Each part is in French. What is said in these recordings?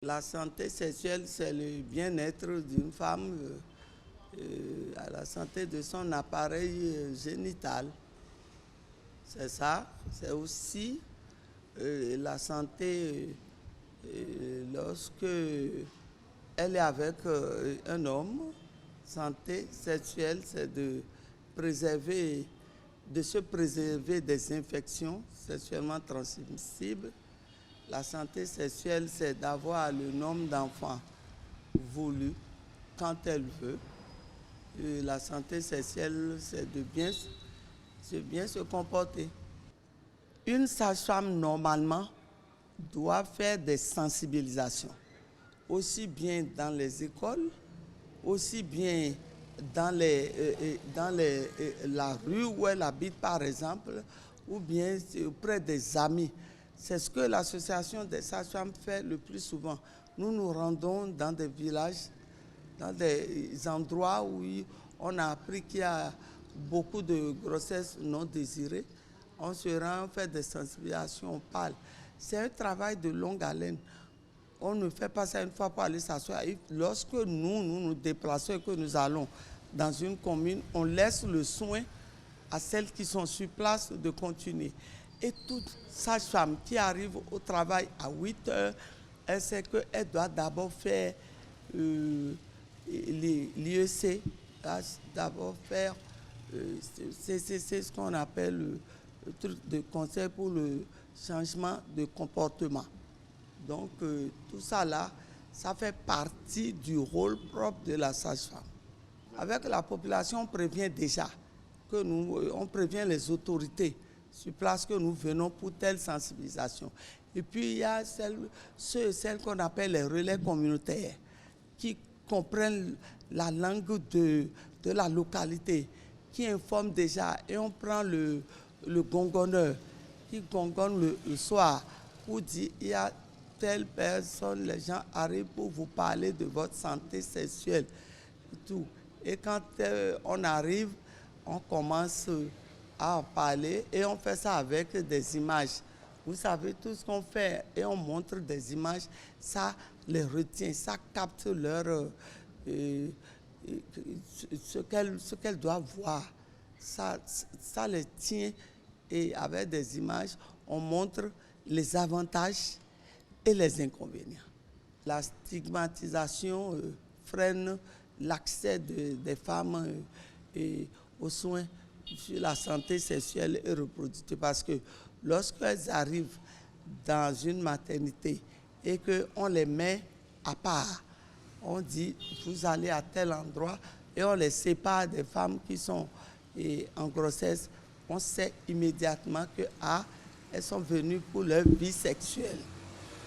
La santé sexuelle, c'est le bien-être d'une femme à la santé de son appareil génital. C'est ça. C'est aussi la santé lorsque elle est avec un homme. Santé sexuelle, c'est de se préserver des infections sexuellement transmissibles. La santé sexuelle, c'est d'avoir le nombre d'enfants voulu quand elle veut. Et la santé sexuelle, c'est de bien se comporter. Une sage-femme, normalement, doit faire des sensibilisations, aussi bien dans les écoles, aussi bien dans la rue où elle habite, par exemple, ou bien auprès des amis. C'est ce que l'association des sages-femmes fait le plus souvent. Nous nous rendons dans des villages, dans des endroits où on a appris qu'il y a beaucoup de grossesses non désirées. On se rend, on fait des sensibilisations, on parle. C'est un travail de longue haleine. On ne fait pas ça une fois pour aller s'asseoir. Lorsque nous déplaçons et que nous allons dans une commune, on laisse le soin à celles qui sont sur place de continuer. Et toute sage-femme qui arrive au travail à 8 heures, elle sait qu'elle doit d'abord faire l'IEC, d'abord faire, c'est ce qu'on appelle le truc de conseil pour le changement de comportement. Donc tout ça là, ça fait partie du rôle propre de la sage-femme. Avec la population, on prévient déjà, on prévient les autorités sur place que nous venons pour telle sensibilisation. Et puis il y a celles qu'on appelle les relais communautaires qui comprennent la langue de la localité, qui informent déjà, et on prend le gongonneur qui gongonne le soir pour dire il y a telle personne, les gens arrivent pour vous parler de votre santé sexuelle et tout. Et quand on arrive, on commence à en parler et on fait ça avec des images. Vous savez, tout ce qu'on fait et on montre des images, ça les retient, ça capte ce qu'elles doivent voir. Ça les tient et avec des images, on montre les avantages et les inconvénients. La stigmatisation freine l'accès des femmes aux soins sur la santé sexuelle et reproductive parce que lorsqu'elles arrivent dans une maternité et qu'on les met à part, on dit vous allez à tel endroit et on les sépare des femmes qui sont en grossesse, on sait immédiatement qu'elles sont venues pour leur vie sexuelle.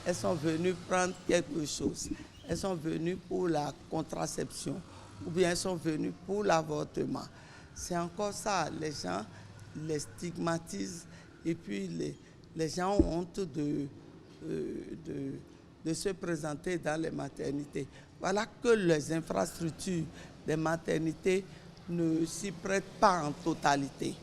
Elles sont venues prendre quelque chose. Elles sont venues pour la contraception ou bien elles sont venues pour l'avortement. C'est encore ça, les gens les stigmatisent et puis les gens ont honte de se présenter dans les maternités. Voilà que les infrastructures des maternités ne s'y prêtent pas en totalité.